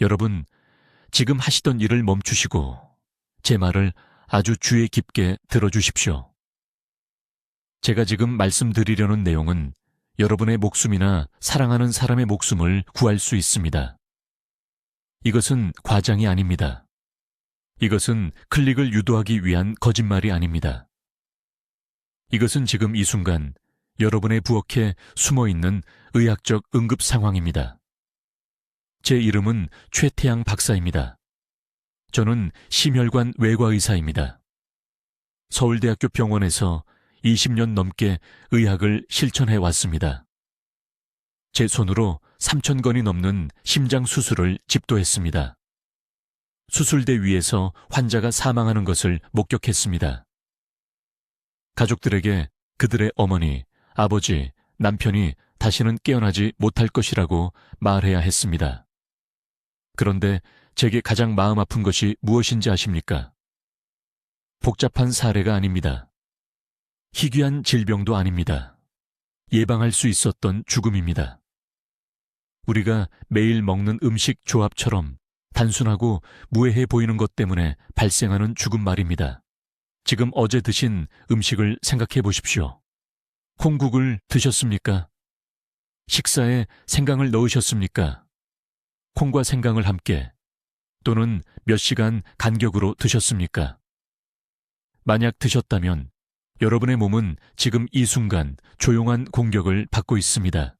여러분, 지금 하시던 일을 멈추시고 제 말을 아주 주의 깊게 들어주십시오. 제가 지금 말씀드리려는 내용은 여러분의 목숨이나 사랑하는 사람의 목숨을 구할 수 있습니다. 이것은 과장이 아닙니다. 이것은 클릭을 유도하기 위한 거짓말이 아닙니다. 이것은 지금 이 순간 여러분의 부엌에 숨어있는 의학적 응급 상황입니다. 제 이름은 최태양 박사입니다. 저는 심혈관 외과의사입니다. 서울대학교 병원에서 20년 넘게 의학을 실천해 왔습니다. 제 손으로 3,000건이 넘는 심장 수술을 집도했습니다. 수술대 위에서 환자가 사망하는 것을 목격했습니다. 가족들에게 그들의 어머니, 아버지, 남편이 다시는 깨어나지 못할 것이라고 말해야 했습니다. 그런데 제게 가장 마음 아픈 것이 무엇인지 아십니까? 복잡한 사례가 아닙니다. 희귀한 질병도 아닙니다. 예방할 수 있었던 죽음입니다. 우리가 매일 먹는 음식 조합처럼 단순하고 무해해 보이는 것 때문에 발생하는 죽음 말입니다. 지금 어제 드신 음식을 생각해 보십시오. 콩국을 드셨습니까? 식사에 생강을 넣으셨습니까? 콩과 생강을 함께 또는 몇 시간 간격으로 드셨습니까? 만약 드셨다면 여러분의 몸은 지금 이 순간 조용한 공격을 받고 있습니다.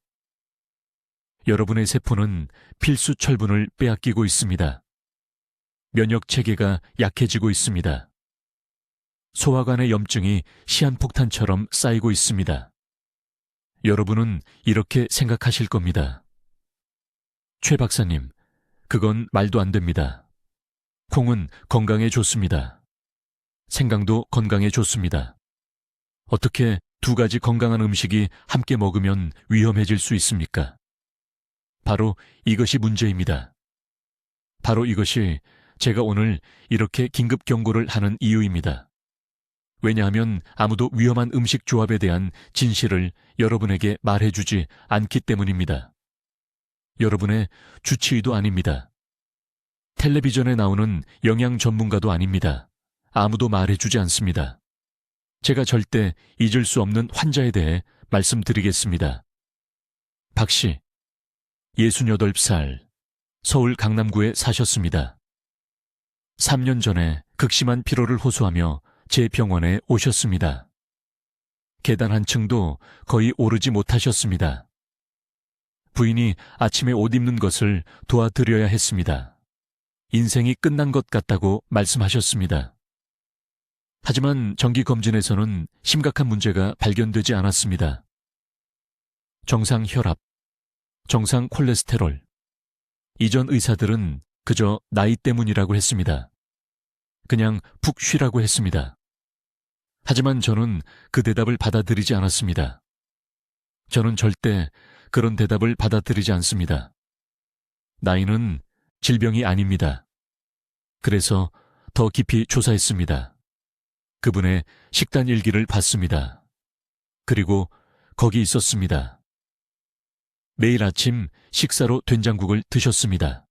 여러분의 세포는 필수 철분을 빼앗기고 있습니다. 면역 체계가 약해지고 있습니다. 소화관의 염증이 시한폭탄처럼 쌓이고 있습니다. 여러분은 이렇게 생각하실 겁니다. 최 박사님, 그건 말도 안 됩니다. 콩은 건강에 좋습니다. 생강도 건강에 좋습니다. 어떻게 두 가지 건강한 음식이 함께 먹으면 위험해질 수 있습니까? 바로 이것이 문제입니다. 바로 이것이 제가 오늘 이렇게 긴급 경고를 하는 이유입니다. 왜냐하면 아무도 위험한 음식 조합에 대한 진실을 여러분에게 말해주지 않기 때문입니다. 여러분의 주치의도 아닙니다. 텔레비전에 나오는 영양 전문가도 아닙니다. 아무도 말해주지 않습니다. 제가 절대 잊을 수 없는 환자에 대해 말씀드리겠습니다. 박 씨, 68살, 서울 강남구에 사셨습니다. 3년 전에 극심한 피로를 호소하며 제 병원에 오셨습니다. 계단 한 층도 거의 오르지 못하셨습니다. 부인이 아침에 옷 입는 것을 도와드려야 했습니다. 인생이 끝난 것 같다고 말씀하셨습니다. 하지만 정기검진에서는 심각한 문제가 발견되지 않았습니다. 정상 혈압, 정상 콜레스테롤. 이전 의사들은 그저 나이 때문이라고 했습니다. 그냥 푹 쉬라고 했습니다. 하지만 저는 그 대답을 받아들이지 않았습니다. 저는 절대 그런 대답을 받아들이지 않습니다. 나이는 질병이 아닙니다. 그래서 더 깊이 조사했습니다. 그분의 식단 일기를 봤습니다. 그리고 거기 있었습니다. 매일 아침 식사로 된장국을 드셨습니다.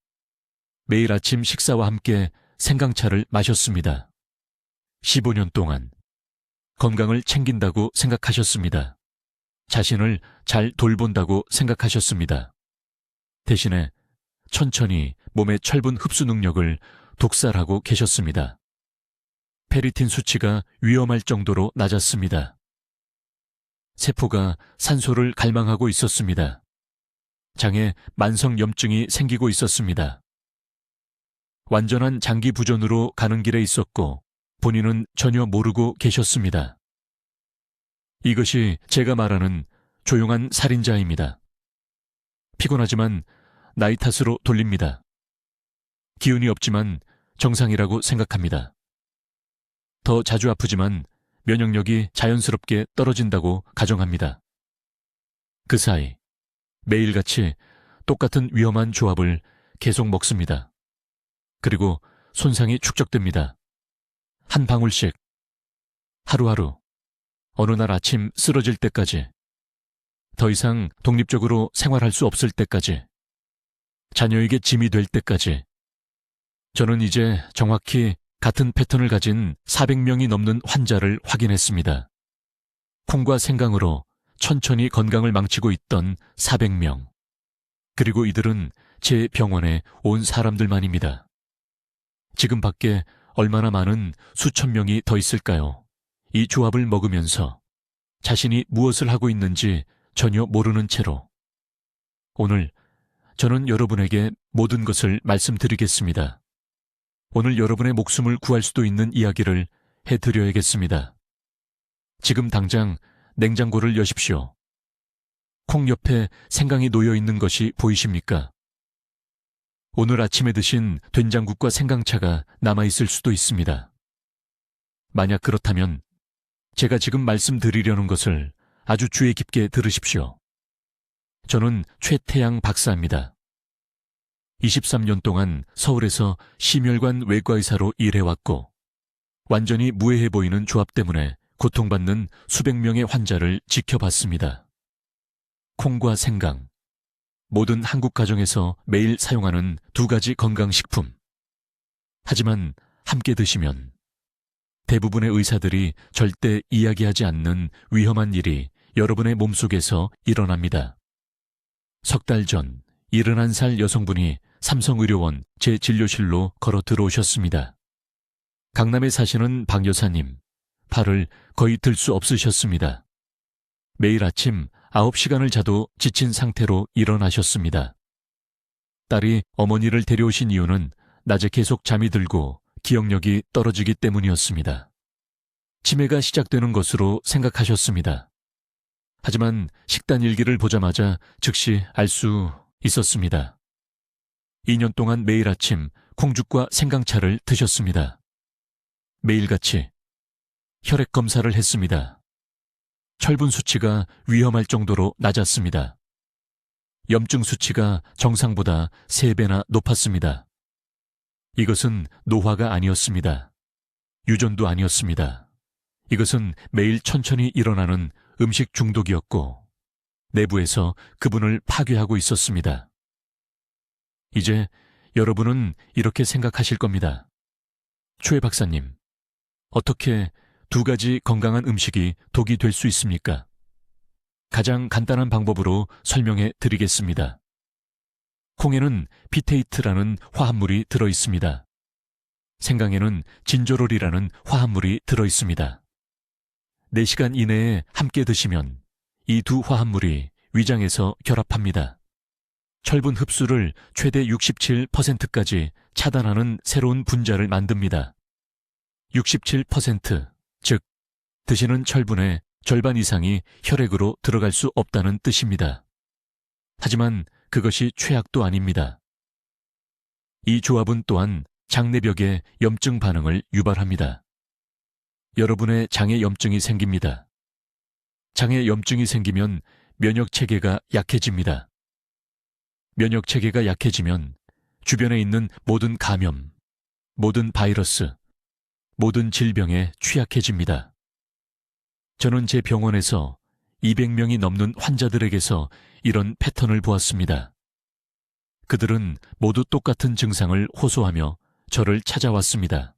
매일 아침 식사와 함께 생강차를 마셨습니다. 15년 동안 건강을 챙긴다고 생각하셨습니다. 자신을 잘 돌본다고 생각하셨습니다. 대신에 천천히 몸의 철분 흡수 능력을 독살하고 계셨습니다. 페리틴 수치가 위험할 정도로 낮았습니다. 세포가 산소를 갈망하고 있었습니다. 장에 만성 염증이 생기고 있었습니다. 완전한 장기 부전으로 가는 길에 있었고 본인은 전혀 모르고 계셨습니다. 이것이 제가 말하는 조용한 살인자입니다. 피곤하지만 나이 탓으로 돌립니다. 기운이 없지만 정상이라고 생각합니다. 더 자주 아프지만 면역력이 자연스럽게 떨어진다고 가정합니다. 그 사이 매일같이 똑같은 위험한 조합을 계속 먹습니다. 그리고 손상이 축적됩니다. 한 방울씩, 하루하루, 어느 날 아침 쓰러질 때까지, 더 이상 독립적으로 생활할 수 없을 때까지. 자녀에게 짐이 될 때까지. 저는 이제 정확히 같은 패턴을 가진 400명이 넘는 환자를 확인했습니다. 콩과 생강으로 천천히 건강을 망치고 있던 400명. 그리고 이들은 제 병원에 온 사람들만입니다. 지금 밖에 얼마나 많은 수천 명이 더 있을까요? 이 조합을 먹으면서 자신이 무엇을 하고 있는지 전혀 모르는 채로. 오늘 저는 여러분에게 모든 것을 말씀드리겠습니다. 오늘 여러분의 목숨을 구할 수도 있는 이야기를 해드려야겠습니다. 지금 당장 냉장고를 여십시오. 콩 옆에 생강이 놓여 있는 것이 보이십니까? 오늘 아침에 드신 된장국과 생강차가 남아있을 수도 있습니다. 만약 그렇다면 제가 지금 말씀드리려는 것을 아주 주의 깊게 들으십시오. 저는 최태양 박사입니다. 23년 동안 서울에서 심혈관 외과의사로 일해왔고 완전히 무해해 보이는 조합 때문에 고통받는 수백 명의 환자를 지켜봤습니다. 콩과 생강, 모든 한국 가정에서 매일 사용하는 두 가지 건강식품. 하지만 함께 드시면 대부분의 의사들이 절대 이야기하지 않는 위험한 일이 여러분의 몸속에서 일어납니다. 석 달 전 71살 여성분이 삼성의료원 제 진료실로 걸어 들어오셨습니다. 강남에 사시는 박 여사님, 팔을 거의 들 수 없으셨습니다. 매일 아침 9시간을 자도 지친 상태로 일어나셨습니다. 딸이 어머니를 데려오신 이유는 낮에 계속 잠이 들고 기억력이 떨어지기 때문이었습니다. 치매가 시작되는 것으로 생각하셨습니다. 하지만 식단 일기를 보자마자 즉시 알 수 있었습니다. 2년 동안 매일 아침 콩죽과 생강차를 드셨습니다. 매일같이 혈액 검사를 했습니다. 철분 수치가 위험할 정도로 낮았습니다. 염증 수치가 정상보다 3배나 높았습니다. 이것은 노화가 아니었습니다. 유전도 아니었습니다. 이것은 매일 천천히 일어나는 음식 중독이었고 내부에서 그분을 파괴하고 있었습니다. 이제 여러분은 이렇게 생각하실 겁니다. 최 박사님, 어떻게 두 가지 건강한 음식이 독이 될 수 있습니까? 가장 간단한 방법으로 설명해 드리겠습니다. 콩에는 피테이트라는 화합물이 들어 있습니다. 생강에는 진저롤이라는 화합물이 들어 있습니다. 4시간 이내에 함께 드시면 이 두 화합물이 위장에서 결합합니다. 철분 흡수를 최대 67%까지 차단하는 새로운 분자를 만듭니다. 67%, 즉 드시는 철분의 절반 이상이 혈액으로 들어갈 수 없다는 뜻입니다. 하지만 그것이 최악도 아닙니다. 이 조합은 또한 장내벽에 염증 반응을 유발합니다. 여러분의 장에 염증이 생깁니다. 장에 염증이 생기면 면역체계가 약해집니다. 면역체계가 약해지면 주변에 있는 모든 감염, 모든 바이러스, 모든 질병에 취약해집니다. 저는 제 병원에서 200명이 넘는 환자들에게서 이런 패턴을 보았습니다. 그들은 모두 똑같은 증상을 호소하며 저를 찾아왔습니다.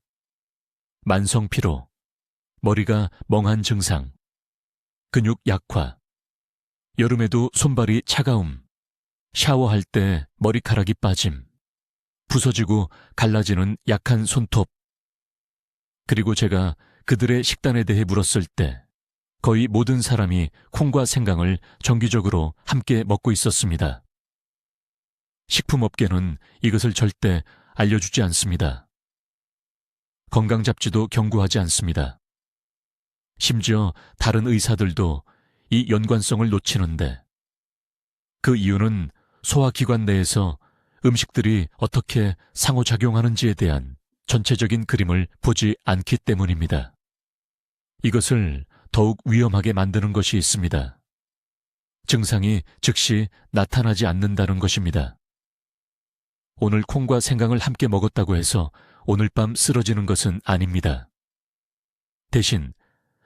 만성 피로, 머리가 멍한 증상, 근육 약화, 여름에도 손발이 차가움, 샤워할 때 머리카락이 빠짐, 부서지고 갈라지는 약한 손톱. 그리고 제가 그들의 식단에 대해 물었을 때 거의 모든 사람이 콩과 생강을 정기적으로 함께 먹고 있었습니다. 식품업계는 이것을 절대 알려주지 않습니다. 건강 잡지도 경고하지 않습니다. 심지어 다른 의사들도 이 연관성을 놓치는데 그 이유는 소화기관 내에서 음식들이 어떻게 상호작용하는지에 대한 전체적인 그림을 보지 않기 때문입니다. 이것을 더욱 위험하게 만드는 것이 있습니다. 증상이 즉시 나타나지 않는다는 것입니다. 오늘 콩과 생강을 함께 먹었다고 해서 오늘 밤 쓰러지는 것은 아닙니다. 대신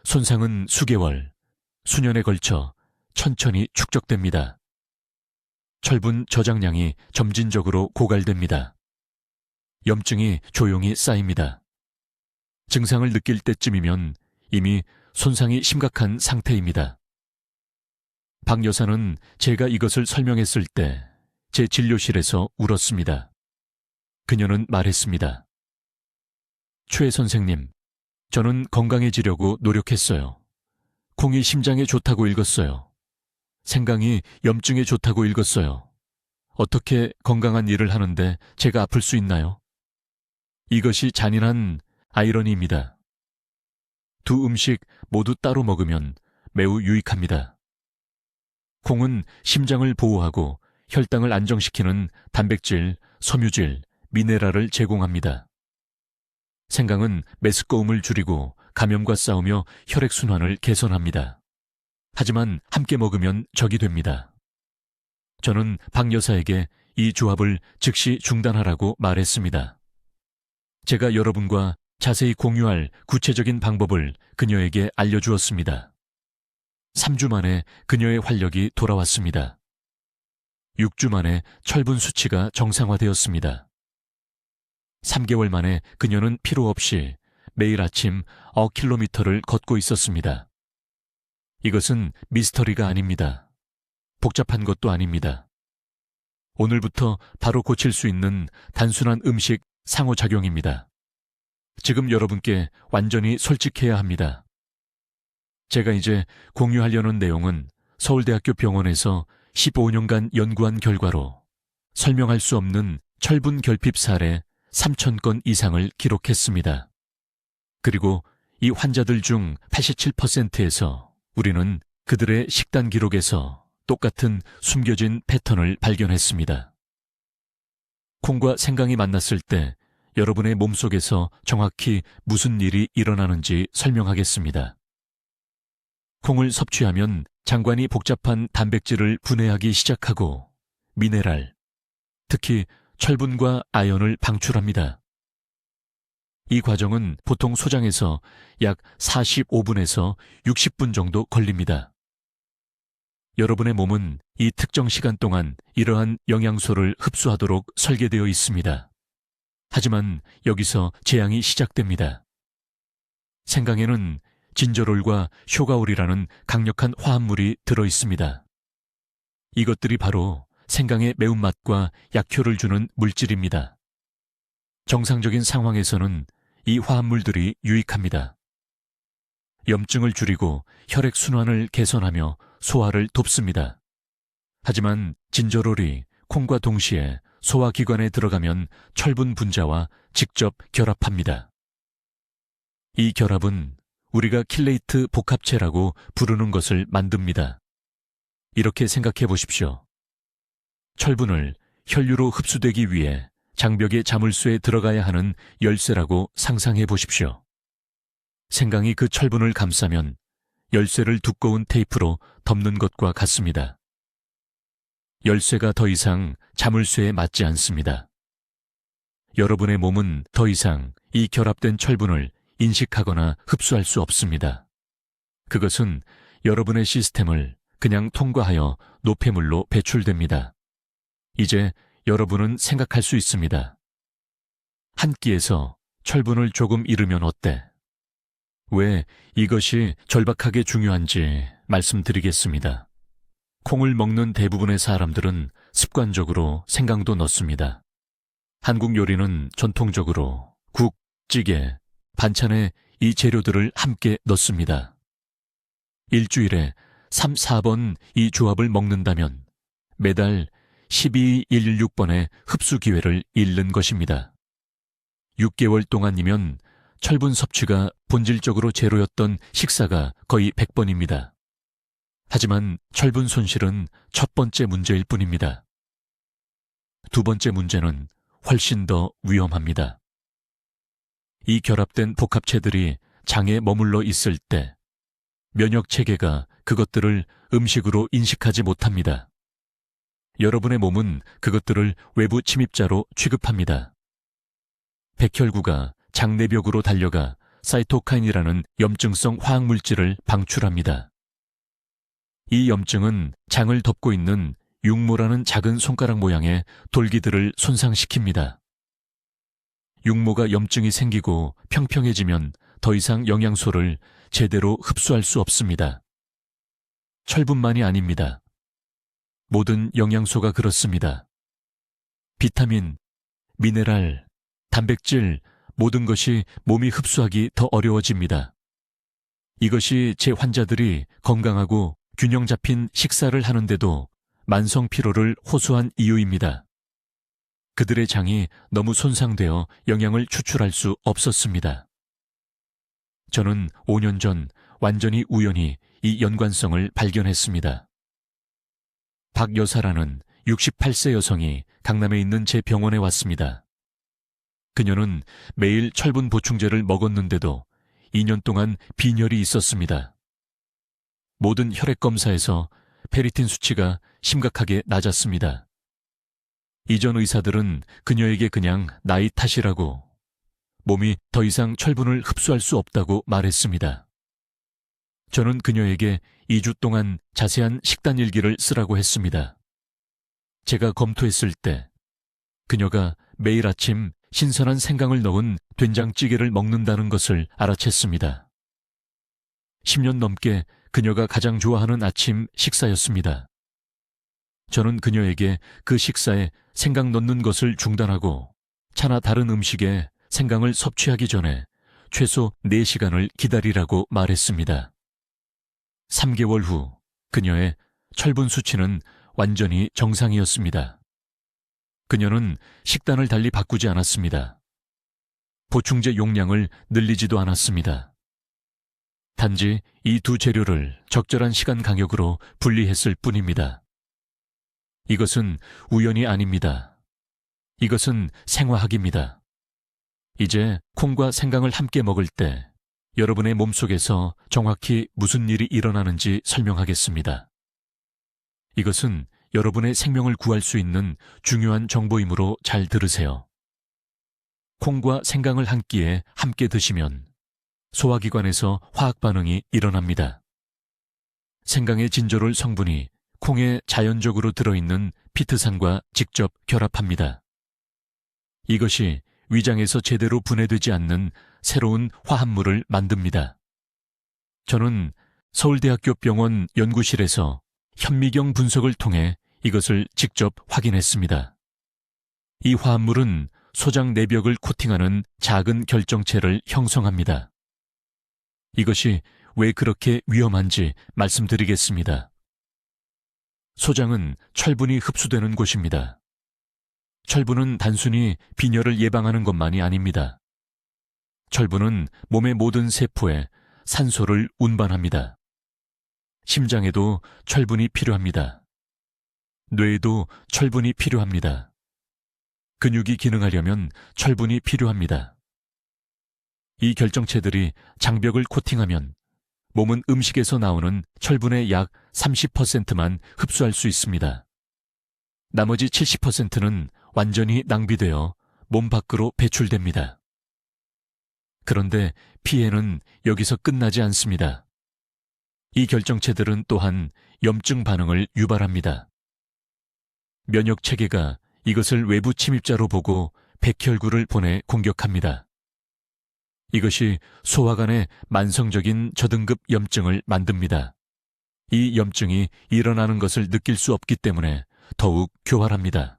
손상은 수개월, 수년에 걸쳐 천천히 축적됩니다. 철분 저장량이 점진적으로 고갈됩니다. 염증이 조용히 쌓입니다. 증상을 느낄 때쯤이면 이미 손상이 심각한 상태입니다. 박 여사는 제가 이것을 설명했을 때 제 진료실에서 울었습니다. 그녀는 말했습니다. 최 선생님, 저는 건강해지려고 노력했어요. 콩이 심장에 좋다고 읽었어요. 생강이 염증에 좋다고 읽었어요. 어떻게 건강한 일을 하는데 제가 아플 수 있나요? 이것이 잔인한 아이러니입니다. 두 음식 모두 따로 먹으면 매우 유익합니다. 콩은 심장을 보호하고 혈당을 안정시키는 단백질, 섬유질, 미네랄을 제공합니다. 생강은 메스꺼움을 줄이고 감염과 싸우며 혈액순환을 개선합니다. 하지만 함께 먹으면 적이 됩니다. 저는 박 여사에게 이 조합을 즉시 중단하라고 말했습니다. 제가 여러분과 자세히 공유할 구체적인 방법을 그녀에게 알려주었습니다. 3주 만에 그녀의 활력이 돌아왔습니다. 6주 만에 철분 수치가 정상화되었습니다. 3개월 만에 그녀는 피로 없이 매일 아침 9km를 걷고 있었습니다. 이것은 미스터리가 아닙니다. 복잡한 것도 아닙니다. 오늘부터 바로 고칠 수 있는 단순한 음식 상호작용입니다. 지금 여러분께 완전히 솔직해야 합니다. 제가 이제 공유하려는 내용은 서울대학교 병원에서 15년간 연구한 결과로 설명할 수 없는 철분 결핍 사례 3,000건 이상을 기록했습니다. 그리고 이 환자들 중 87%에서 우리는 그들의 식단 기록에서 똑같은 숨겨진 패턴을 발견했습니다. 콩과 생강이 만났을 때 여러분의 몸속에서 정확히 무슨 일이 일어나는지 설명하겠습니다. 콩을 섭취하면 장관이 복잡한 단백질을 분해하기 시작하고 미네랄, 특히 철분과 아연을 방출합니다. 이 과정은 보통 소장에서 약 45분에서 60분 정도 걸립니다. 여러분의 몸은 이 특정 시간 동안 이러한 영양소를 흡수하도록 설계되어 있습니다. 하지만 여기서 재앙이 시작됩니다. 생강에는 진저롤과 쇼가올이라는 강력한 화합물이 들어 있습니다. 이것들이 바로 생강의 매운맛과 약효를 주는 물질입니다. 정상적인 상황에서는 이 화합물들이 유익합니다. 염증을 줄이고 혈액순환을 개선하며 소화를 돕습니다. 하지만 진저롤이 콩과 동시에 소화기관에 들어가면 철분 분자와 직접 결합합니다. 이 결합은 우리가 킬레이트 복합체라고 부르는 것을 만듭니다. 이렇게 생각해 보십시오. 철분을 혈류로 흡수되기 위해 장벽의 자물쇠에 들어가야 하는 열쇠라고 상상해 보십시오. 생강이 그 철분을 감싸면 열쇠를 두꺼운 테이프로 덮는 것과 같습니다. 열쇠가 더 이상 자물쇠에 맞지 않습니다. 여러분의 몸은 더 이상 이 결합된 철분을 인식하거나 흡수할 수 없습니다. 그것은 여러분의 시스템을 그냥 통과하여 노폐물로 배출됩니다. 이제 여러분은 생각할 수 있습니다. 한 끼에서 철분을 조금 잃으면 어때? 왜 이것이 절박하게 중요한지 말씀드리겠습니다. 콩을 먹는 대부분의 사람들은 습관적으로 생강도 넣습니다. 한국 요리는 전통적으로 국, 찌개, 반찬에 이 재료들을 함께 넣습니다. 일주일에 3, 4번 이 조합을 먹는다면 매달 12,116번의 흡수 기회를 잃는 것입니다. 6개월 동안이면 철분 섭취가 본질적으로 제로였던 식사가 거의 100번입니다. 하지만 철분 손실은 첫 번째 문제일 뿐입니다. 두 번째 문제는 훨씬 더 위험합니다. 이 결합된 복합체들이 장에 머물러 있을 때 면역 체계가 그것들을 음식으로 인식하지 못합니다. 여러분의 몸은 그것들을 외부 침입자로 취급합니다. 백혈구가 장내벽으로 달려가 사이토카인이라는 염증성 화학물질을 방출합니다. 이 염증은 장을 덮고 있는 육모라는 작은 손가락 모양의 돌기들을 손상시킵니다. 육모가 염증이 생기고 평평해지면 더 이상 영양소를 제대로 흡수할 수 없습니다. 철분만이 아닙니다. 모든 영양소가 그렇습니다. 비타민, 미네랄, 단백질, 모든 것이 몸이 흡수하기 더 어려워집니다. 이것이 제 환자들이 건강하고 균형 잡힌 식사를 하는데도 만성 피로를 호소한 이유입니다. 그들의 장이 너무 손상되어 영양을 추출할 수 없었습니다. 저는 5년 전 완전히 우연히 이 연관성을 발견했습니다. 박 여사라는 68세 여성이 강남에 있는 제 병원에 왔습니다. 그녀는 매일 철분 보충제를 먹었는데도 2년 동안 빈혈이 있었습니다. 모든 혈액 검사에서 페리틴 수치가 심각하게 낮았습니다. 이전 의사들은 그녀에게 그냥 나이 탓이라고, 몸이 더 이상 철분을 흡수할 수 없다고 말했습니다. 저는 그녀에게 2주 동안 자세한 식단 일기를 쓰라고 했습니다. 제가 검토했을 때 그녀가 매일 아침 신선한 생강을 넣은 된장찌개를 먹는다는 것을 알아챘습니다. 10년 넘게 그녀가 가장 좋아하는 아침 식사였습니다. 저는 그녀에게 그 식사에 생강 넣는 것을 중단하고 차나 다른 음식에 생강을 섭취하기 전에 최소 4시간을 기다리라고 말했습니다. 3개월 후 그녀의 철분 수치는 완전히 정상이었습니다. 그녀는 식단을 달리 바꾸지 않았습니다. 보충제 용량을 늘리지도 않았습니다. 단지 이 두 재료를 적절한 시간 간격으로 분리했을 뿐입니다. 이것은 우연이 아닙니다. 이것은 생화학입니다. 이제 콩과 생강을 함께 먹을 때 여러분의 몸속에서 정확히 무슨 일이 일어나는지 설명하겠습니다. 이것은 여러분의 생명을 구할 수 있는 중요한 정보이므로 잘 들으세요. 콩과 생강을 한 끼에 함께 드시면 소화기관에서 화학 반응이 일어납니다. 생강의 진저롤 성분이 콩에 자연적으로 들어있는 피트산과 직접 결합합니다. 이것이 위장에서 제대로 분해되지 않는 새로운 화합물을 만듭니다. 저는 서울대학교 병원 연구실에서 현미경 분석을 통해 이것을 직접 확인했습니다. 이 화합물은 소장 내벽을 코팅하는 작은 결정체를 형성합니다. 이것이 왜 그렇게 위험한지 말씀드리겠습니다. 소장은 철분이 흡수되는 곳입니다. 철분은 단순히 빈혈을 예방하는 것만이 아닙니다. 철분은 몸의 모든 세포에 산소를 운반합니다. 심장에도 철분이 필요합니다. 뇌에도 철분이 필요합니다. 근육이 기능하려면 철분이 필요합니다. 이 결정체들이 장벽을 코팅하면 몸은 음식에서 나오는 철분의 약 30%만 흡수할 수 있습니다. 나머지 70%는 완전히 낭비되어 몸 밖으로 배출됩니다. 그런데 피해는 여기서 끝나지 않습니다. 이 결정체들은 또한 염증 반응을 유발합니다. 면역 체계가 이것을 외부 침입자로 보고 백혈구를 보내 공격합니다. 이것이 소화관의 만성적인 저등급 염증을 만듭니다. 이 염증이 일어나는 것을 느낄 수 없기 때문에 더욱 교활합니다.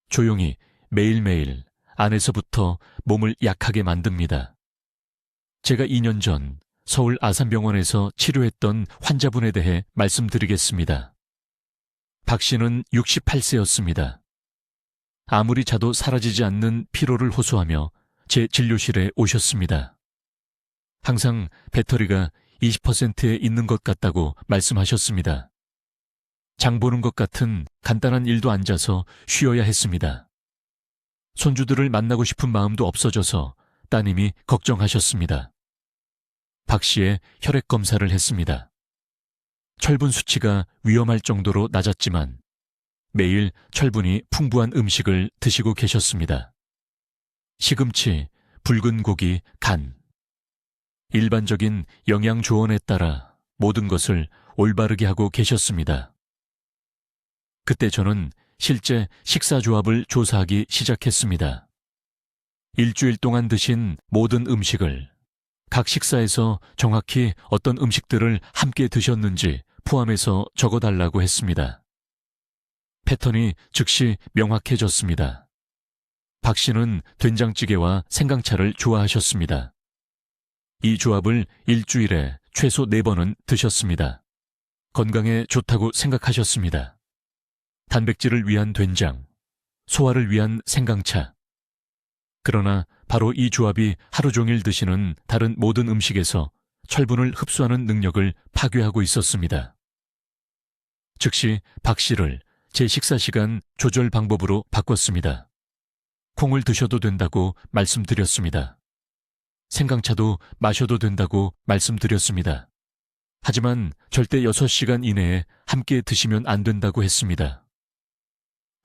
조용히 매일매일 안에서부터 몸을 약하게 만듭니다. 제가 2년 전 서울 아산병원에서 치료했던 환자분에 대해 말씀드리겠습니다. 박 씨는 68세였습니다. 아무리 자도 사라지지 않는 피로를 호소하며 제 진료실에 오셨습니다. 항상 배터리가 20%에 있는 것 같다고 말씀하셨습니다. 장 보는 것 같은 간단한 일도 앉아서 쉬어야 했습니다. 손주들을 만나고 싶은 마음도 없어져서 따님이 걱정하셨습니다. 박 씨의 혈액 검사를 했습니다. 철분 수치가 위험할 정도로 낮았지만 매일 철분이 풍부한 음식을 드시고 계셨습니다. 시금치, 붉은 고기, 간. 일반적인 영양 조언에 따라 모든 것을 올바르게 하고 계셨습니다. 그때 저는 실제 식사 조합을 조사하기 시작했습니다. 일주일 동안 드신 모든 음식을, 각 식사에서 정확히 어떤 음식들을 함께 드셨는지 포함해서 적어달라고 했습니다. 패턴이 즉시 명확해졌습니다. 박 씨는 된장찌개와 생강차를 좋아하셨습니다. 이 조합을 일주일에 최소 4번은 드셨습니다. 건강에 좋다고 생각하셨습니다. 단백질을 위한 된장, 소화를 위한 생강차. 그러나 바로 이 조합이 하루 종일 드시는 다른 모든 음식에서 철분을 흡수하는 능력을 파괴하고 있었습니다. 즉시 박 씨를 제 식사 시간 조절 방법으로 바꿨습니다. 콩을 드셔도 된다고 말씀드렸습니다. 생강차도 마셔도 된다고 말씀드렸습니다. 하지만 절대 6시간 이내에 함께 드시면 안 된다고 했습니다.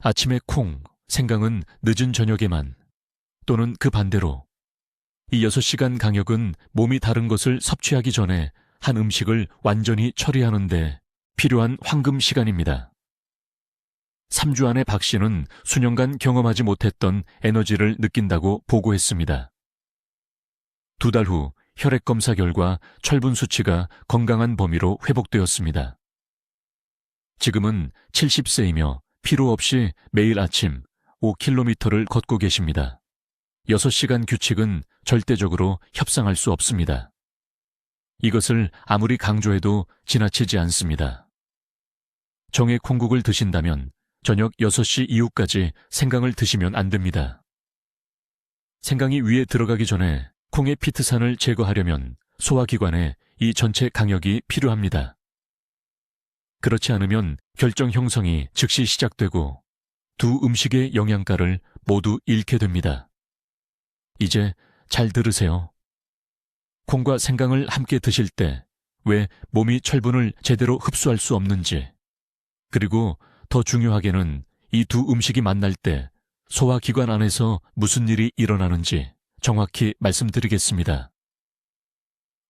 아침에 콩, 생강은 늦은 저녁에만, 또는 그 반대로 이 6시간 간격은 몸이 다른 것을 섭취하기 전에 한 음식을 완전히 처리하는데 필요한 황금 시간입니다. 3주 안에 박 씨는 수년간 경험하지 못했던 에너지를 느낀다고 보고했습니다. 2달 후 혈액 검사 결과 철분 수치가 건강한 범위로 회복되었습니다. 지금은 70세이며 피로 없이 매일 아침 5km를 걷고 계십니다. 6시간 규칙은 절대적으로 협상할 수 없습니다. 이것을 아무리 강조해도 지나치지 않습니다. 정의 콩국을 드신다면 저녁 6시 이후까지 생강을 드시면 안 됩니다. 생강이 위에 들어가기 전에 콩의 피트산을 제거하려면 소화기관에 이 전체 강역이 필요합니다. 그렇지 않으면 결정 형성이 즉시 시작되고 두 음식의 영양가를 모두 잃게 됩니다. 이제 잘 들으세요. 콩과 생강을 함께 드실 때 왜 몸이 철분을 제대로 흡수할 수 없는지, 그리고 더 중요하게는 이 두 음식이 만날 때 소화기관 안에서 무슨 일이 일어나는지 정확히 말씀드리겠습니다.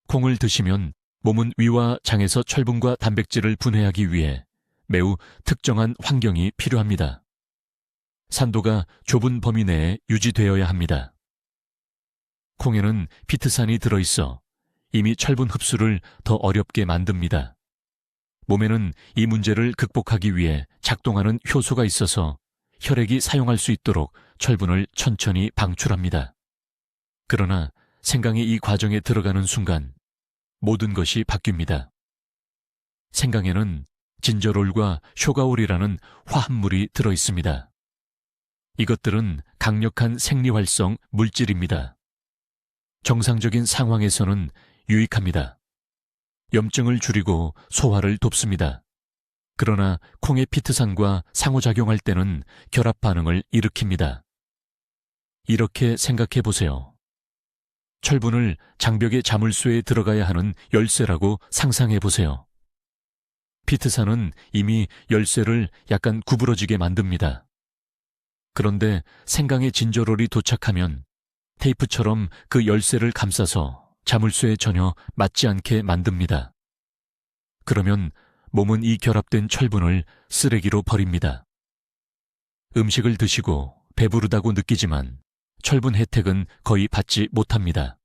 콩을 드시면 몸은 위와 장에서 철분과 단백질을 분해하기 위해 매우 특정한 환경이 필요합니다. 산도가 좁은 범위 내에 유지되어야 합니다. 콩에는 피트산이 들어있어 이미 철분 흡수를 더 어렵게 만듭니다. 몸에는 이 문제를 극복하기 위해 작동하는 효소가 있어서 혈액이 사용할 수 있도록 철분을 천천히 방출합니다. 그러나 생강이 이 과정에 들어가는 순간 모든 것이 바뀝니다. 생강에는 진저롤과 쇼가올이라는 화합물이 들어있습니다. 이것들은 강력한 생리활성 물질입니다. 정상적인 상황에서는 유익합니다. 염증을 줄이고 소화를 돕습니다. 그러나 콩의 피트산과 상호작용할 때는 결합 반응을 일으킵니다. 이렇게 생각해 보세요. 철분을 장벽의 자물쇠에 들어가야 하는 열쇠라고 상상해 보세요. 피트산은 이미 열쇠를 약간 구부러지게 만듭니다. 그런데 생강의 진저롤이 도착하면 테이프처럼 그 열쇠를 감싸서 자물쇠에 전혀 맞지 않게 만듭니다. 그러면 몸은 이 결합된 철분을 쓰레기로 버립니다. 음식을 드시고 배부르다고 느끼지만 철분 혜택은 거의 받지 못합니다.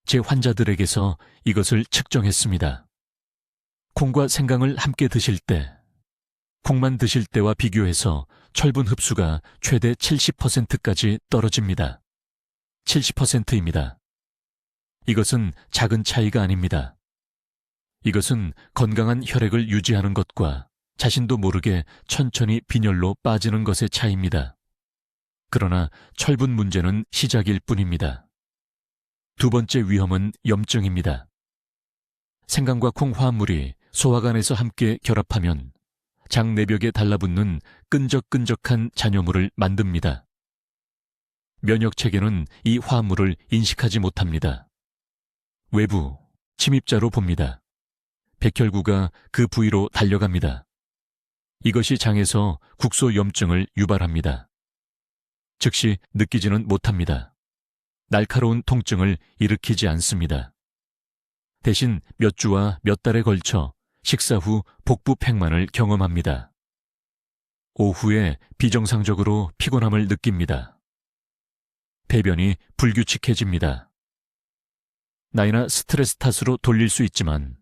제 환자들에게서 이것을 측정했습니다. 콩과 생강을 함께 드실 때, 콩만 드실 때와 비교해서 철분 흡수가 최대 70%까지 떨어집니다. 70%입니다. 이것은 작은 차이가 아닙니다. 이것은 건강한 혈액을 유지하는 것과 자신도 모르게 천천히 빈혈로 빠지는 것의 차이입니다. 그러나 철분 문제는 시작일 뿐입니다. 두 번째 위험은 염증입니다. 생강과 콩 화합물이 소화관에서 함께 결합하면 장 내벽에 달라붙는 끈적끈적한 잔여물을 만듭니다. 면역체계는 이 화합물을 인식하지 못합니다. 외부, 침입자로 봅니다. 백혈구가 그 부위로 달려갑니다. 이것이 장에서 국소 염증을 유발합니다. 즉시 느끼지는 못합니다. 날카로운 통증을 일으키지 않습니다. 대신 몇 주와 몇 달에 걸쳐 식사 후 복부 팽만을 경험합니다. 오후에 비정상적으로 피곤함을 느낍니다. 배변이 불규칙해집니다. 나이나 스트레스 탓으로 돌릴 수 있지만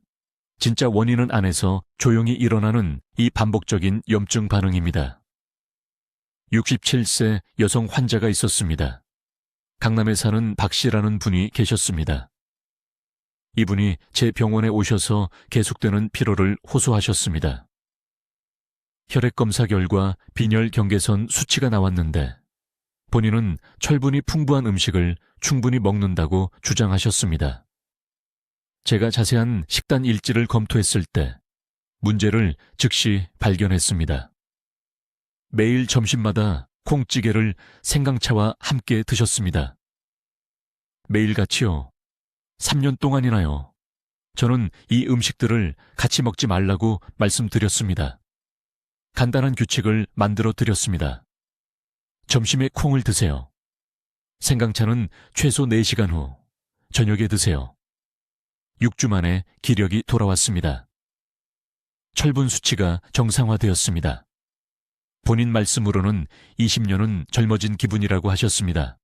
진짜 원인은 안에서 조용히 일어나는 이 반복적인 염증 반응입니다. 67세 여성 환자가 있었습니다. 강남에 사는 박 씨라는 분이 계셨습니다. 이분이 제 병원에 오셔서 계속되는 피로를 호소하셨습니다. 혈액검사 결과 빈혈 경계선 수치가 나왔는데 본인은 철분이 풍부한 음식을 충분히 먹는다고 주장하셨습니다. 제가 자세한 식단 일지를 검토했을 때 문제를 즉시 발견했습니다. 매일 점심마다 콩찌개를 생강차와 함께 드셨습니다. 매일같이요. 3년 동안이나요. 저는 이 음식들을 같이 먹지 말라고 말씀드렸습니다. 간단한 규칙을 만들어 드렸습니다. 점심에 콩을 드세요. 생강차는 최소 4시간 후 저녁에 드세요. 6주 만에 기력이 돌아왔습니다. 철분 수치가 정상화되었습니다. 본인 말씀으로는 20년은 젊어진 기분이라고 하셨습니다.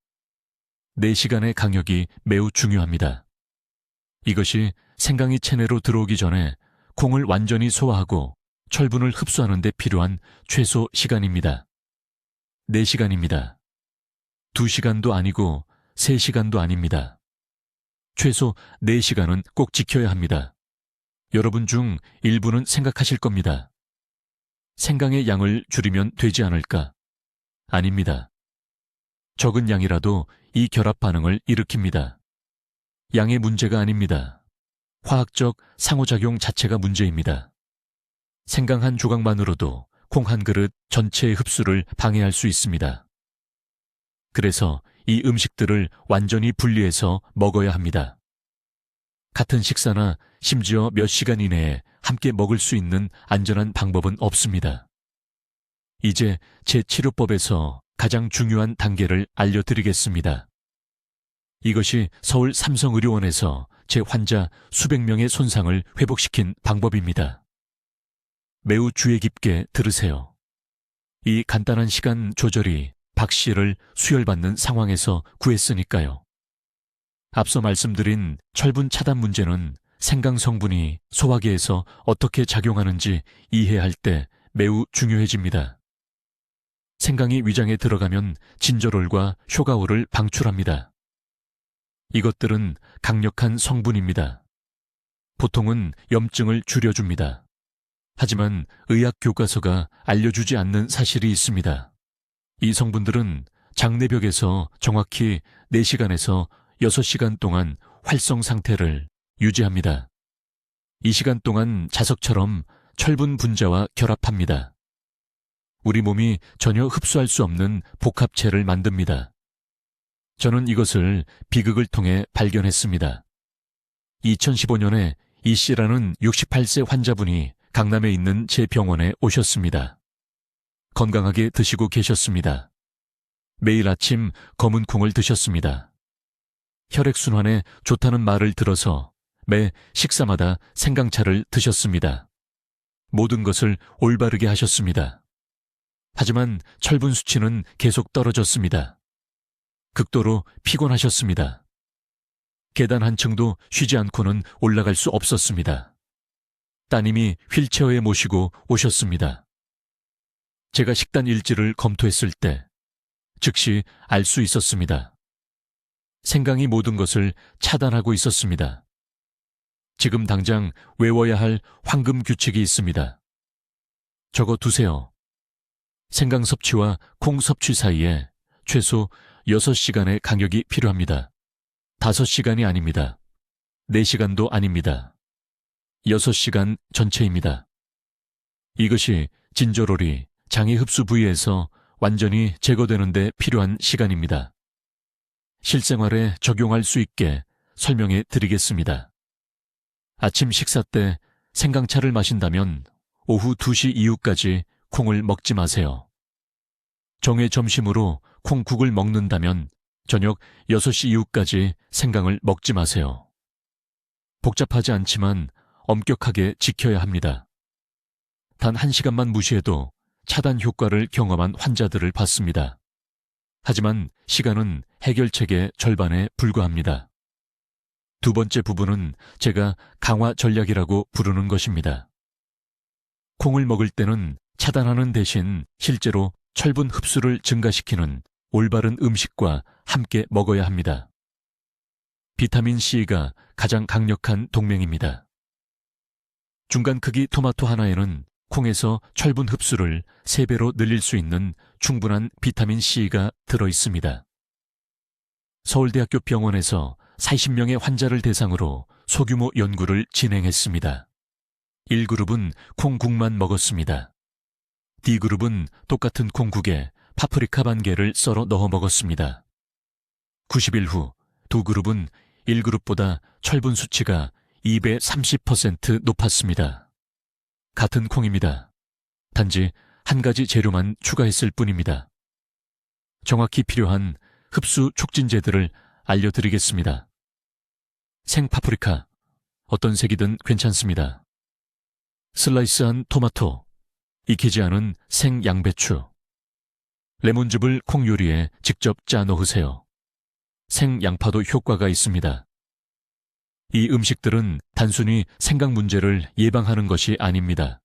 4시간의 강역이 매우 중요합니다. 이것이 생강이 체내로 들어오기 전에 콩을 완전히 소화하고 철분을 흡수하는 데 필요한 최소 시간입니다. 4시간입니다. 2시간도 아니고 3시간도 아닙니다. 최소 4시간은 꼭 지켜야 합니다. 여러분 중 일부는 생각하실 겁니다. 생강의 양을 줄이면 되지 않을까? 아닙니다. 적은 양이라도 이 결합 반응을 일으킵니다. 양의 문제가 아닙니다. 화학적 상호작용 자체가 문제입니다. 생강 한 조각만으로도 콩 한 그릇 전체의 흡수를 방해할 수 있습니다. 그래서 이 음식들을 완전히 분리해서 먹어야 합니다. 같은 식사나 심지어 몇 시간 이내에 함께 먹을 수 있는 안전한 방법은 없습니다. 이제 제 치료법에서 가장 중요한 단계를 알려드리겠습니다. 이것이 서울 삼성의료원에서 제 환자 수백 명의 손상을 회복시킨 방법입니다. 매우 주의 깊게 들으세요. 이 간단한 시간 조절이 박 씨를 수혈받는 상황에서 구했으니까요. 앞서 말씀드린 철분 차단 문제는 생강 성분이 소화기에서 어떻게 작용하는지 이해할 때 매우 중요해집니다. 생강이 위장에 들어가면 진저롤과 효가올을 방출합니다. 이것들은 강력한 성분입니다. 보통은 염증을 줄여줍니다. 하지만 의학 교과서가 알려주지 않는 사실이 있습니다. 이 성분들은 장내벽에서 정확히 4시간에서 6시간 동안 활성 상태를 유지합니다. 이 시간 동안 자석처럼 철분 분자와 결합합니다. 우리 몸이 전혀 흡수할 수 없는 복합체를 만듭니다. 저는 이것을 비극을 통해 발견했습니다. 2015년에 이 씨라는 68세 환자분이 강남에 있는 제 병원에 오셨습니다. 건강하게 드시고 계셨습니다. 매일 아침 검은 콩을 드셨습니다. 혈액순환에 좋다는 말을 들어서 매 식사마다 생강차를 드셨습니다. 모든 것을 올바르게 하셨습니다. 하지만 철분 수치는 계속 떨어졌습니다. 극도로 피곤하셨습니다. 계단 한 층도 쉬지 않고는 올라갈 수 없었습니다. 따님이 휠체어에 모시고 오셨습니다. 제가 식단 일지를 검토했을 때 즉시 알 수 있었습니다. 생강이 모든 것을 차단하고 있었습니다. 지금 당장 외워야 할 황금 규칙이 있습니다. 적어 두세요. 생강 섭취와 콩 섭취 사이에 최소 6시간의 간격이 필요합니다. 5시간이 아닙니다. 4시간도 아닙니다. 6시간 전체입니다. 이것이 진저롤이 장의 흡수 부위에서 완전히 제거되는 데 필요한 시간입니다. 실생활에 적용할 수 있게 설명해 드리겠습니다. 아침 식사 때 생강차를 마신다면 오후 2시 이후까지 콩을 먹지 마세요. 정회 점심으로 콩국을 먹는다면 저녁 6시 이후까지 생강을 먹지 마세요. 복잡하지 않지만 엄격하게 지켜야 합니다. 단 1시간만 무시해도 차단 효과를 경험한 환자들을 봤습니다. 하지만 시간은 해결책의 절반에 불과합니다. 두 번째 부분은 제가 강화 전략이라고 부르는 것입니다. 콩을 먹을 때는 차단하는 대신 실제로 철분 흡수를 증가시키는 올바른 음식과 함께 먹어야 합니다. 비타민 C가 가장 강력한 동맹입니다. 중간 크기 토마토 하나에는 콩에서 철분 흡수를 3배로 늘릴 수 있는 충분한 비타민 C가 들어 있습니다. 서울대학교 병원에서 40명의 환자를 대상으로 소규모 연구를 진행했습니다. 1그룹은 콩국만 먹었습니다. D그룹은 똑같은 콩국에 파프리카 반 개를 썰어 넣어 먹었습니다. 90일 후 두 그룹은 1그룹보다 철분 수치가 230% 높았습니다. 같은 콩입니다. 단지 한 가지 재료만 추가했을 뿐입니다. 정확히 필요한 흡수 촉진제들을 알려드리겠습니다. 생파프리카, 어떤 색이든 괜찮습니다. 슬라이스한 토마토, 익히지 않은 생양배추, 레몬즙을 콩 요리에 직접 짜 넣으세요. 생양파도 효과가 있습니다. 이 음식들은 단순히 생각 문제를 예방하는 것이 아닙니다.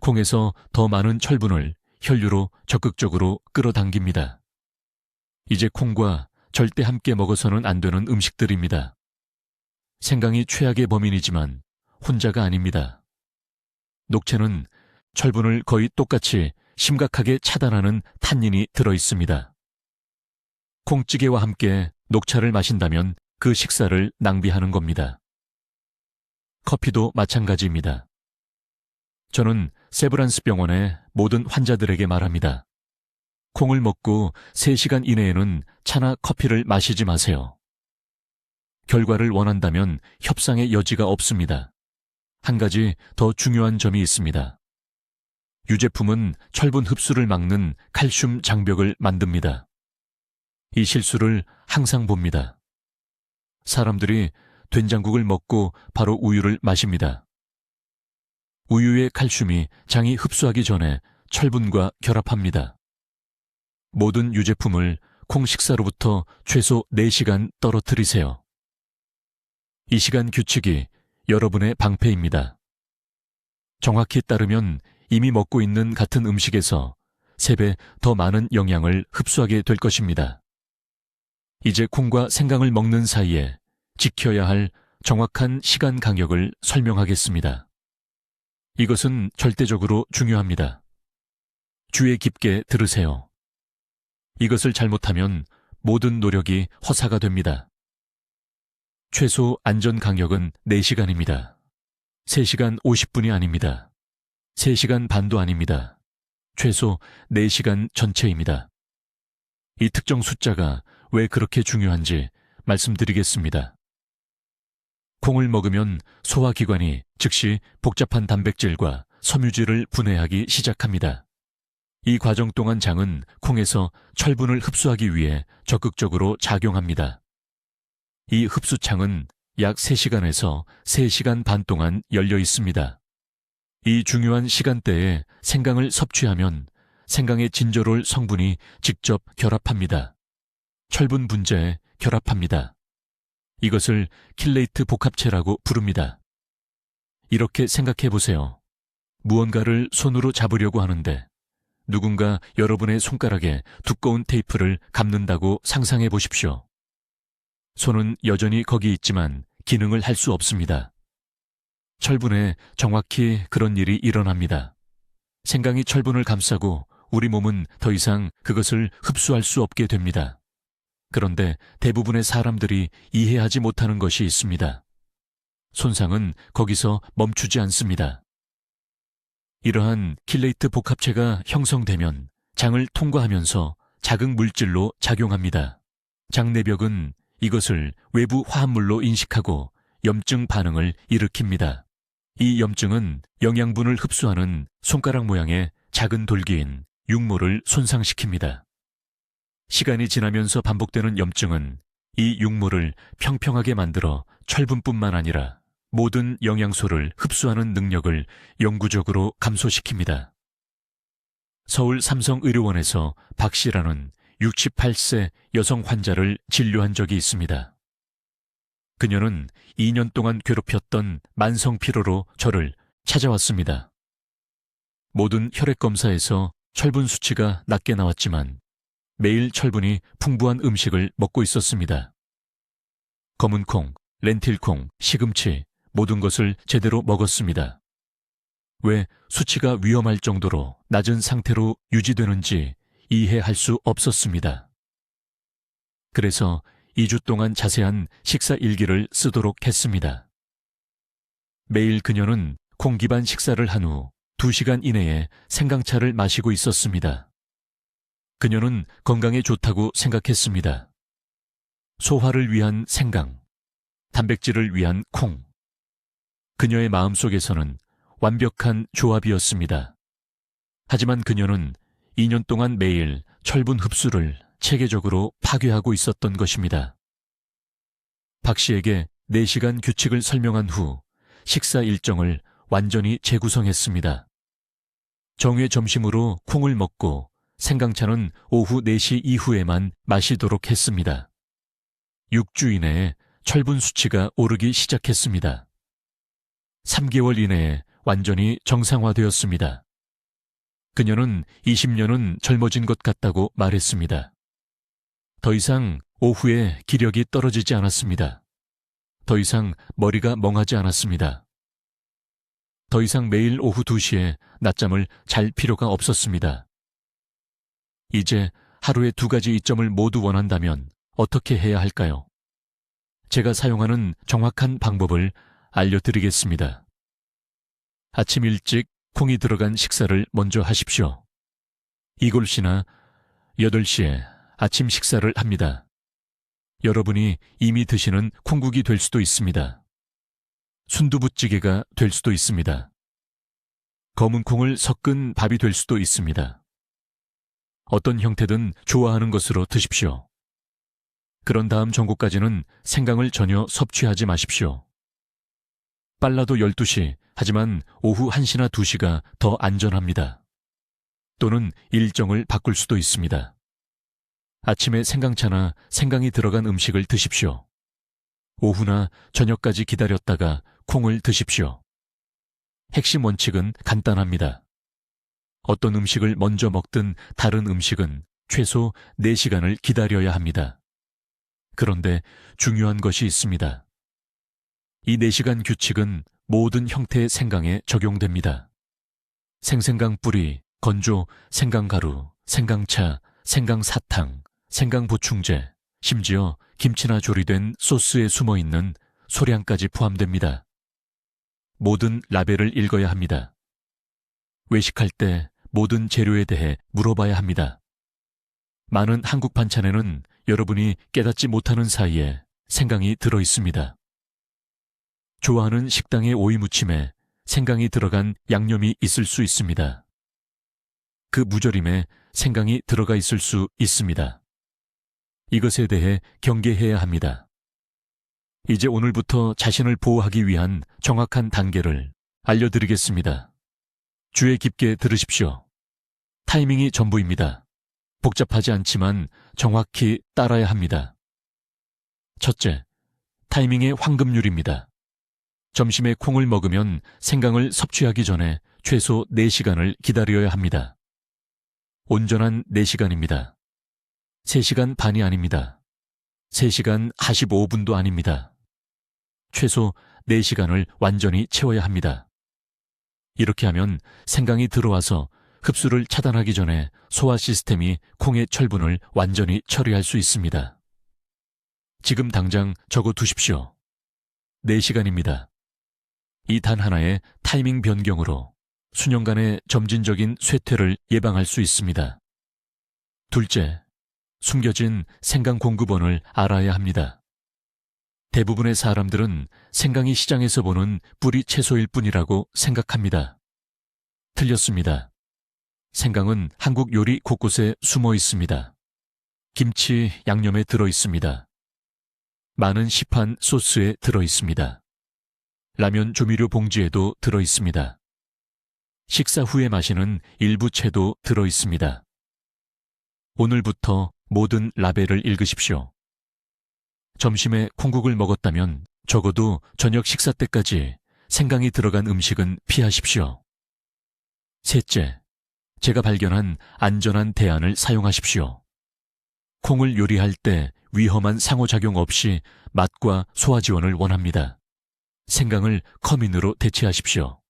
콩에서 더 많은 철분을 혈류로 적극적으로 끌어당깁니다. 이제 콩과 절대 함께 먹어서는 안 되는 음식들입니다. 생강이 최악의 범인이지만 혼자가 아닙니다. 녹채는 철분을 거의 똑같이 심각하게 차단하는 탄닌이 들어 있습니다. 콩찌개와 함께 녹차를 마신다면 그 식사를 낭비하는 겁니다. 커피도 마찬가지입니다. 저는 세브란스 병원의 모든 환자들에게 말합니다. 콩을 먹고 3시간 이내에는 차나 커피를 마시지 마세요. 결과를 원한다면 협상의 여지가 없습니다. 한 가지 더 중요한 점이 있습니다. 유제품은 철분 흡수를 막는 칼슘 장벽을 만듭니다. 이 실수를 항상 봅니다. 사람들이 된장국을 먹고 바로 우유를 마십니다. 우유의 칼슘이 장이 흡수하기 전에 철분과 결합합니다. 모든 유제품을 콩 식사로부터 최소 4시간 떨어뜨리세요. 이 시간 규칙이 여러분의 방패입니다. 정확히 따르면 이미 먹고 있는 같은 음식에서 3배 더 많은 영양을 흡수하게 될 것입니다. 이제 콩과 생강을 먹는 사이에 지켜야 할 정확한 시간 간격을 설명하겠습니다. 이것은 절대적으로 중요합니다. 주의 깊게 들으세요. 이것을 잘못하면 모든 노력이 허사가 됩니다. 최소 안전 간격은 4시간입니다. 3시간 50분이 아닙니다. 3시간 반도 아닙니다. 최소 4시간 전체입니다. 이 특정 숫자가 왜 그렇게 중요한지 말씀드리겠습니다. 콩을 먹으면 소화기관이 즉시 복잡한 단백질과 섬유질을 분해하기 시작합니다. 이 과정 동안 장은 콩에서 철분을 흡수하기 위해 적극적으로 작용합니다. 이 흡수창은 약 3시간에서 3시간 반 동안 열려 있습니다. 이 중요한 시간대에 생강을 섭취하면 생강의 진저롤 성분이 직접 결합합니다. 철분 분자에 결합합니다. 이것을 킬레이트 복합체라고 부릅니다. 이렇게 생각해 보세요. 무언가를 손으로 잡으려고 하는데 누군가 여러분의 손가락에 두꺼운 테이프를 감는다고 상상해 보십시오. 손은 여전히 거기 있지만 기능을 할 수 없습니다. 철분에 정확히 그런 일이 일어납니다. 생강이 철분을 감싸고 우리 몸은 더 이상 그것을 흡수할 수 없게 됩니다. 그런데 대부분의 사람들이 이해하지 못하는 것이 있습니다. 손상은 거기서 멈추지 않습니다. 이러한 킬레이트 복합체가 형성되면 장을 통과하면서 자극 물질로 작용합니다. 장 내벽은 이것을 외부 화합물로 인식하고 염증 반응을 일으킵니다. 이 염증은 영양분을 흡수하는 손가락 모양의 작은 돌기인 육모를 손상시킵니다. 시간이 지나면서 반복되는 염증은 이 육모를 평평하게 만들어 철분뿐만 아니라 모든 영양소를 흡수하는 능력을 영구적으로 감소시킵니다. 서울 삼성의료원에서 박 씨라는 68세 여성 환자를 진료한 적이 있습니다. 그녀는 2년 동안 괴롭혔던 만성 피로로 저를 찾아왔습니다. 모든 혈액 검사에서 철분 수치가 낮게 나왔지만 매일 철분이 풍부한 음식을 먹고 있었습니다. 검은 콩, 렌틸콩, 시금치 모든 것을 제대로 먹었습니다. 왜 수치가 위험할 정도로 낮은 상태로 유지되는지 이해할 수 없었습니다. 그래서 2주 동안 자세한 식사 일기를 쓰도록 했습니다. 매일 그녀는 콩 기반 식사를 한 후 2시간 이내에 생강차를 마시고 있었습니다. 그녀는 건강에 좋다고 생각했습니다. 소화를 위한 생강, 단백질을 위한 콩. 그녀의 마음속에서는 완벽한 조합이었습니다. 하지만 그녀는 2년 동안 매일 철분 흡수를 체계적으로 파괴하고 있었던 것입니다. 박 씨에게 4시간 규칙을 설명한 후 식사 일정을 완전히 재구성했습니다. 정회 점심으로 콩을 먹고 생강차는 오후 4시 이후에만 마시도록 했습니다. 6주 이내에 철분 수치가 오르기 시작했습니다. 3개월 이내에 완전히 정상화되었습니다. 그녀는 20년은 젊어진 것 같다고 말했습니다. 더 이상 오후에 기력이 떨어지지 않았습니다. 더 이상 머리가 멍하지 않았습니다. 더 이상 매일 오후 2시에 낮잠을 잘 필요가 없었습니다. 이제 하루에 2가지 이점을 모두 원한다면 어떻게 해야 할까요? 제가 사용하는 정확한 방법을 알려드리겠습니다. 아침 일찍 콩이 들어간 식사를 먼저 하십시오. 7시나 8시에 아침 식사를 합니다. 여러분이 이미 드시는 콩국이 될 수도 있습니다. 순두부찌개가 될 수도 있습니다. 검은 콩을 섞은 밥이 될 수도 있습니다. 어떤 형태든 좋아하는 것으로 드십시오. 그런 다음 정도까지는 생강을 전혀 섭취하지 마십시오. 빨라도 12시, 하지만 오후 1시나 2시가 더 안전합니다. 또는 일정을 바꿀 수도 있습니다. 아침에 생강차나 생강이 들어간 음식을 드십시오. 오후나 저녁까지 기다렸다가 콩을 드십시오. 핵심 원칙은 간단합니다. 어떤 음식을 먼저 먹든 다른 음식은 최소 4시간을 기다려야 합니다. 그런데 중요한 것이 있습니다. 이 4시간 규칙은 모든 형태의 생강에 적용됩니다. 생생강 뿌리, 건조, 생강가루, 생강차, 생강사탕, 생강보충제, 심지어 김치나 조리된 소스에 숨어있는 소량까지 포함됩니다. 모든 라벨을 읽어야 합니다. 외식할 때 모든 재료에 대해 물어봐야 합니다. 많은 한국 반찬에는 여러분이 깨닫지 못하는 사이에 생강이 들어 있습니다. 좋아하는 식당의 오이 무침에 생강이 들어간 양념이 있을 수 있습니다. 그 무절임에 생강이 들어가 있을 수 있습니다. 이것에 대해 경계해야 합니다. 이제 오늘부터 자신을 보호하기 위한 정확한 단계를 알려드리겠습니다. 주의 깊게 들으십시오. 타이밍이 전부입니다. 복잡하지 않지만 정확히 따라야 합니다. 첫째, 타이밍의 황금률입니다. 점심에 콩을 먹으면 생강을 섭취하기 전에 최소 4시간을 기다려야 합니다. 온전한 4시간입니다. 3시간 반이 아닙니다. 3시간 45분도 아닙니다. 최소 4시간을 완전히 채워야 합니다. 이렇게 하면 생강이 들어와서 흡수를 차단하기 전에 소화 시스템이 콩의 철분을 완전히 처리할 수 있습니다. 지금 당장 적어 두십시오. 4시간입니다. 이 단 하나의 타이밍 변경으로 수년간의 점진적인 쇠퇴를 예방할 수 있습니다. 둘째, 숨겨진 생강 공급원을 알아야 합니다. 대부분의 사람들은 생강이 시장에서 보는 뿌리 채소일 뿐이라고 생각합니다. 틀렸습니다. 생강은 한국 요리 곳곳에 숨어 있습니다. 김치 양념에 들어 있습니다. 많은 시판 소스에 들어 있습니다. 라면 조미료 봉지에도 들어 있습니다. 식사 후에 마시는 일부 채도 들어 있습니다. 오늘부터 모든 라벨을 읽으십시오. 점심에 콩국을 먹었다면 적어도 저녁 식사 때까지 생강이 들어간 음식은 피하십시오. 셋째, 제가 발견한 안전한 대안을 사용하십시오. 콩을 요리할 때 위험한 상호작용 없이 맛과 소화 지원을 원합니다. 생강을 커민으로 대체하십시오.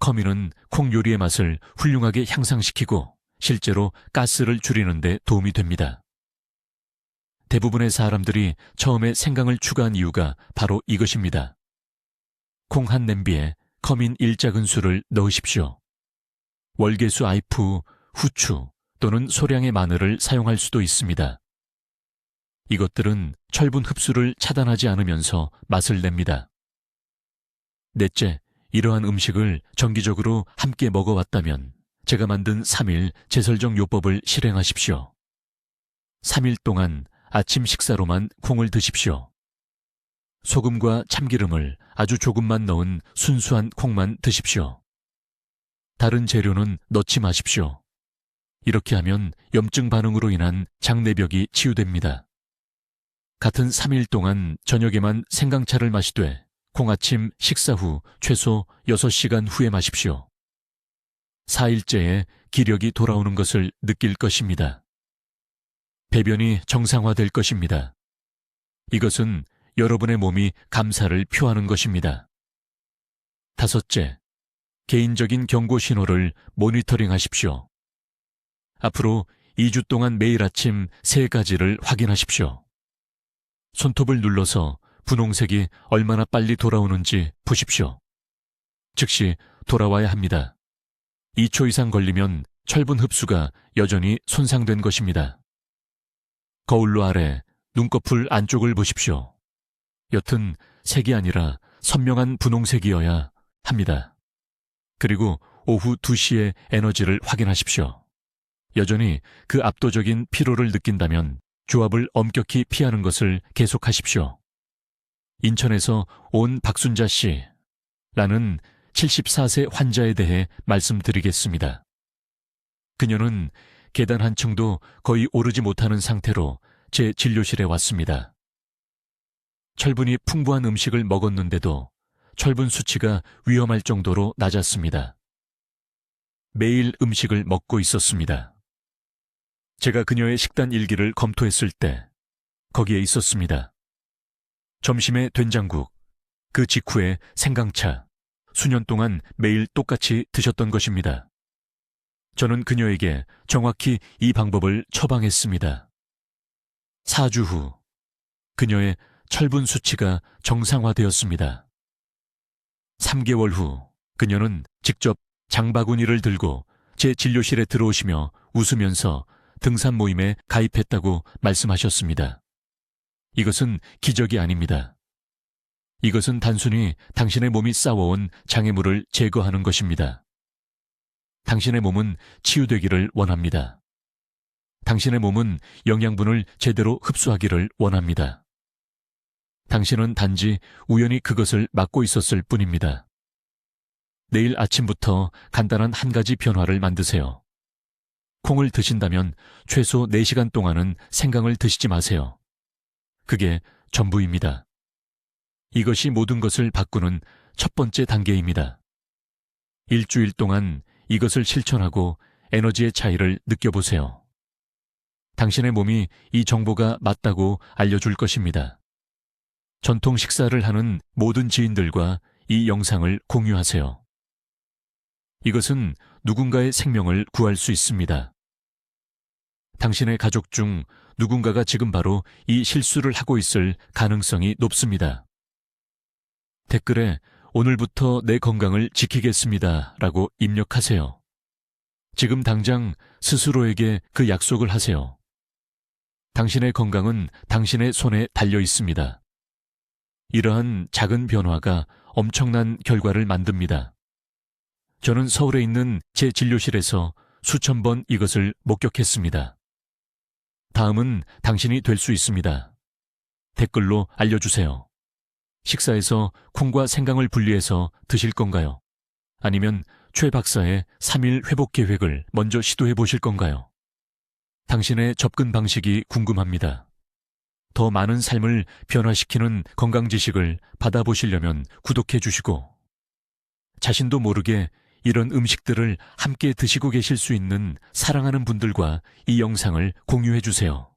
커민은 콩 요리의 맛을 훌륭하게 향상시키고 실제로 가스를 줄이는 데 도움이 됩니다. 대부분의 사람들이 처음에 생강을 추가한 이유가 바로 이것입니다. 콩 한 냄비에 커민 1작은술을 넣으십시오. 월계수 아이프, 후추 또는 소량의 마늘을 사용할 수도 있습니다. 이것들은 철분 흡수를 차단하지 않으면서 맛을 냅니다. 넷째, 이러한 음식을 정기적으로 함께 먹어왔다면 제가 만든 3일 제설정 요법을 실행하십시오. 3일 동안 아침 식사로만 콩을 드십시오. 소금과 참기름을 아주 조금만 넣은 순수한 콩만 드십시오. 다른 재료는 넣지 마십시오. 이렇게 하면 염증 반응으로 인한 장내벽이 치유됩니다. 같은 3일 동안 저녁에만 생강차를 마시되 콩아침 식사 후 최소 6시간 후에 마십시오. 4일째에 기력이 돌아오는 것을 느낄 것입니다. 배변이 정상화될 것입니다. 이것은 여러분의 몸이 감사를 표하는 것입니다. 다섯째, 개인적인 경고 신호를 모니터링 하십시오. 앞으로 2주 동안 매일 아침 3가지를 확인하십시오. 손톱을 눌러서 분홍색이 얼마나 빨리 돌아오는지 보십시오. 즉시 돌아와야 합니다. 2초 이상 걸리면 철분 흡수가 여전히 손상된 것입니다. 거울로 아래 눈꺼풀 안쪽을 보십시오. 옅은 색이 아니라 선명한 분홍색이어야 합니다. 그리고 오후 2시에 에너지를 확인하십시오. 여전히 그 압도적인 피로를 느낀다면 조합을 엄격히 피하는 것을 계속하십시오. 인천에서 온 박순자 씨라는 74세 환자에 대해 말씀드리겠습니다. 그녀는 계단 한 층도 거의 오르지 못하는 상태로 제 진료실에 왔습니다. 철분이 풍부한 음식을 먹었는데도 철분 수치가 위험할 정도로 낮았습니다. 매일 음식을 먹고 있었습니다. 제가 그녀의 식단 일기를 검토했을 때 거기에 있었습니다. 점심에 된장국, 그 직후에 생강차, 수년 동안 매일 똑같이 드셨던 것입니다. 저는 그녀에게 정확히 이 방법을 처방했습니다. 4주 후, 그녀의 철분 수치가 정상화되었습니다. 3개월 후, 그녀는 직접 장바구니를 들고 제 진료실에 들어오시며 웃으면서 등산 모임에 가입했다고 말씀하셨습니다. 이것은 기적이 아닙니다. 이것은 단순히 당신의 몸이 쌓아온 장애물을 제거하는 것입니다. 당신의 몸은 치유되기를 원합니다. 당신의 몸은 영양분을 제대로 흡수하기를 원합니다. 당신은 단지 우연히 그것을 막고 있었을 뿐입니다. 내일 아침부터 간단한 한 가지 변화를 만드세요. 콩을 드신다면 최소 4시간 동안은 생강을 드시지 마세요. 그게 전부입니다. 이것이 모든 것을 바꾸는 첫 번째 단계입니다. 일주일 동안 이것을 실천하고 에너지의 차이를 느껴보세요. 당신의 몸이 이 정보가 맞다고 알려줄 것입니다. 전통 식사를 하는 모든 지인들과 이 영상을 공유하세요. 이것은 누군가의 생명을 구할 수 있습니다. 당신의 가족 중 누군가가 지금 바로 이 실수를 하고 있을 가능성이 높습니다. 댓글에 오늘부터 내 건강을 지키겠습니다 라고 입력하세요. 지금 당장 스스로에게 그 약속을 하세요. 당신의 건강은 당신의 손에 달려 있습니다. 이러한 작은 변화가 엄청난 결과를 만듭니다. 저는 서울에 있는 제 진료실에서 수천 번 이것을 목격했습니다. 다음은 당신이 될 수 있습니다. 댓글로 알려주세요. 식사에서 콩과 생강을 분리해서 드실 건가요? 아니면 최 박사의 3일 회복 계획을 먼저 시도해 보실 건가요? 당신의 접근 방식이 궁금합니다. 더 많은 삶을 변화시키는 건강 지식을 받아보시려면 구독해 주시고, 자신도 모르게 이런 음식들을 함께 드시고 계실 수 있는 사랑하는 분들과 이 영상을 공유해 주세요.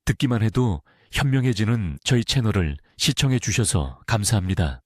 듣기만 해도 현명해지는 저희 채널을 시청해 주셔서 감사합니다.